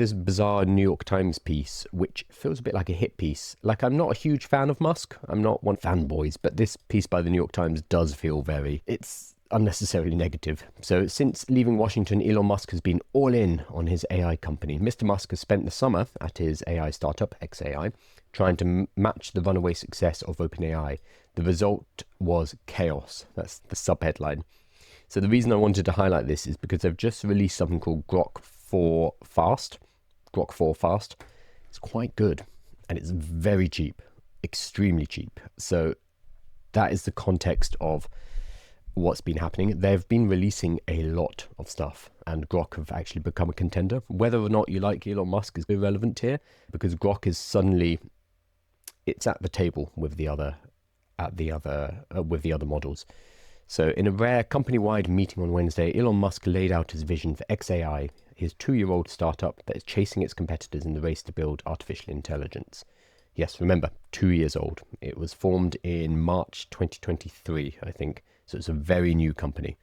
This bizarre New York Times piece, which feels a bit like a hit piece. Like, I'm not a huge fan of Musk. I'm not one fanboys, but this piece by the New York Times does feel it's unnecessarily negative. So since leaving Washington, Elon Musk has been all in on his AI company. Mr. Musk has spent the summer at his AI startup, xAI, trying to match the runaway success of OpenAI. The result was chaos. That's the subheadline. So the reason I wanted to highlight this is because they've just released something called Grok 4 Fast. Grok 4 Fast. It's quite good and it's very cheap, extremely cheap. So that is the context of what's been happening. They've been releasing a lot of stuff and Grok have actually become a contender. Whether or not you like Elon Musk is irrelevant here, because Grok is suddenly, it's at the table with the other models. So in a rare company-wide meeting on Wednesday, Elon Musk laid out his vision for xAI, his 2-year-old startup that is chasing its competitors in the race to build artificial intelligence. Yes, remember, 2 years old. It was formed in March 2023, I think. So it's a very new company.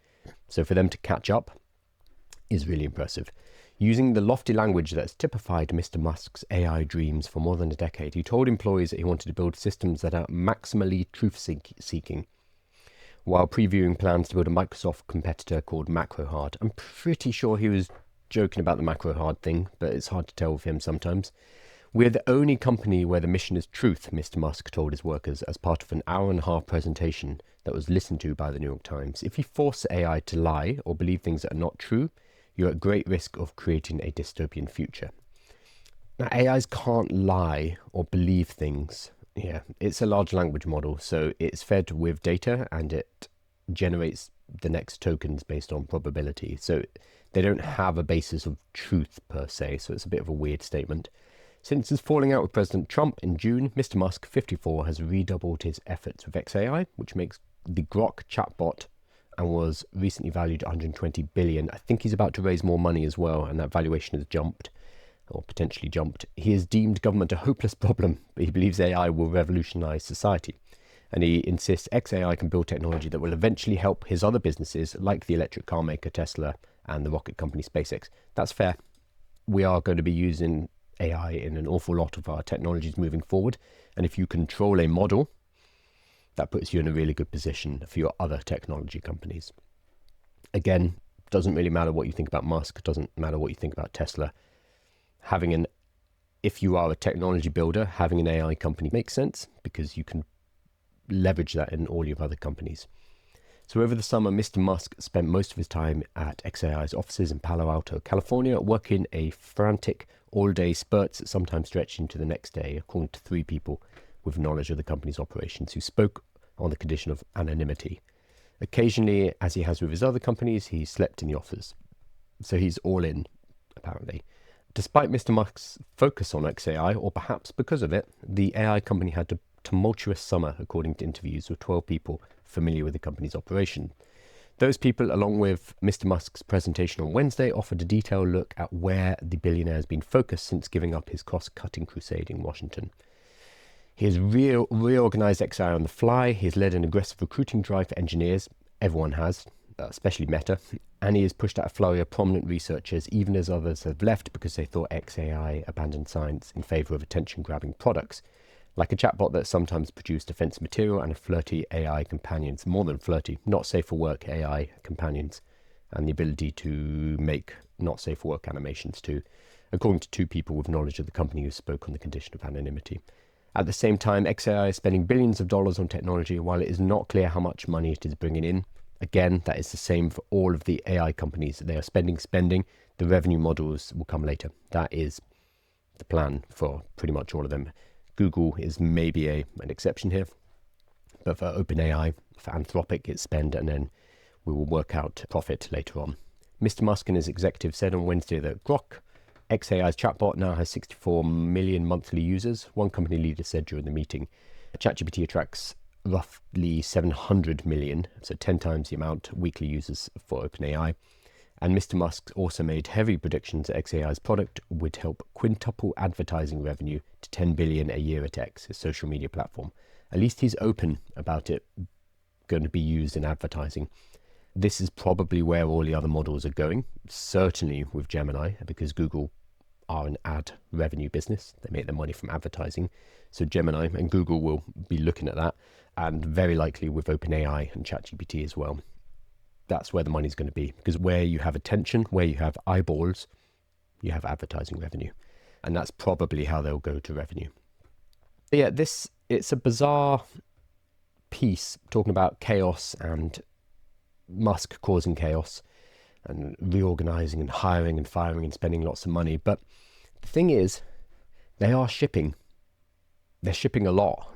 So for them to catch up is really impressive. Using the lofty language that's typified Mr. Musk's AI dreams for more than a decade, he told employees that he wanted to build systems that are maximally truth-seeking, while previewing plans to build a Microsoft competitor called MacroHard. I'm pretty sure he was joking about the MacroHard thing, but it's hard to tell with him sometimes. We're the only company where the mission is truth, Mr. Musk told his workers as part of an hour-and-a-half presentation that was listened to by the New York Times. If you force AI to lie or believe things that are not true, you're at great risk of creating a dystopian future. Now, AIs can't lie or believe things. Yeah, it's a large language model, so it's fed with data and it generates the next tokens based on probability. So they don't have a basis of truth per se, so it's a bit of a weird statement. Since his falling out with President Trump in June, Mr. Musk, 54, has redoubled his efforts with xAI, which makes the Grok chatbot and was recently valued at 120 billion. I think he's about to raise more money as well, and that valuation has jumped. Or potentially jumped. He has deemed government a hopeless problem, but he believes AI will revolutionize society. And he insists xAI can build technology that will eventually help his other businesses, like the electric car maker Tesla and the rocket company SpaceX. That's fair. We are going to be using AI in an awful lot of our technologies moving forward. And if you control a model, that puts you in a really good position for your other technology companies. Again, doesn't really matter what you think about Musk, doesn't matter what you think about Tesla. If you are a technology builder, having an AI company makes sense because you can leverage that in all your other companies. So over the summer, Mr. Musk spent most of his time at xAI's offices in Palo Alto, California, working a frantic all-day spurts that sometimes stretched into the next day, according to 3 people with knowledge of the company's operations who spoke on the condition of anonymity. Occasionally, as he has with his other companies, he slept in the office. So he's all in, apparently. Despite Mr. Musk's focus on xAI, or perhaps because of it, the AI company had a tumultuous summer, according to interviews with 12 people familiar with the company's operation. Those people, along with Mr. Musk's presentation on Wednesday, offered a detailed look at where the billionaire has been focused since giving up his cost-cutting crusade in Washington. He has reorganized xAI on the fly. He has led an aggressive recruiting drive for engineers. Everyone has, especially Meta. And he has pushed out a flurry of prominent researchers, even as others have left because they thought xAI abandoned science in favor of attention-grabbing products, like a chatbot that sometimes produced offensive material and a flirty AI companions, more than flirty, not safe for work AI companions, and the ability to make not safe for work animations too, according to 2 people with knowledge of the company who spoke on the condition of anonymity. At the same time, xAI is spending billions of dollars on technology while it is not clear how much money it is bringing in. Again, that is the same for all of the AI companies. They are spending. The revenue models will come later. That is the plan for pretty much all of them. Google is maybe an exception here, but for OpenAI, for Anthropic, it's spend, and then we will work out profit later on. Mr. Musk and his executive said on Wednesday that Grok, xAI's chatbot, now has 64 million monthly users. One company leader said during the meeting, ChatGPT attracts roughly 700 million, so 10 times the amount weekly users for OpenAI. And Mr. Musk also made heavy predictions that xAI's product would help quintuple advertising revenue to 10 billion a year at X, his social media platform. At least he's open about it going to be used in advertising. This is probably where all the other models are going, certainly with Gemini, because Google are an ad revenue business. They make their money from advertising. So Gemini and Google will be looking at that, and very likely with OpenAI and ChatGPT as well. That's where the money's going to be, because where you have attention, where you have eyeballs, you have advertising revenue. And that's probably how they'll go to revenue. But yeah, it's a bizarre piece talking about chaos and Musk causing chaos and reorganizing and hiring and firing and spending lots of money. But the thing is, they are shipping. They're shipping a lot.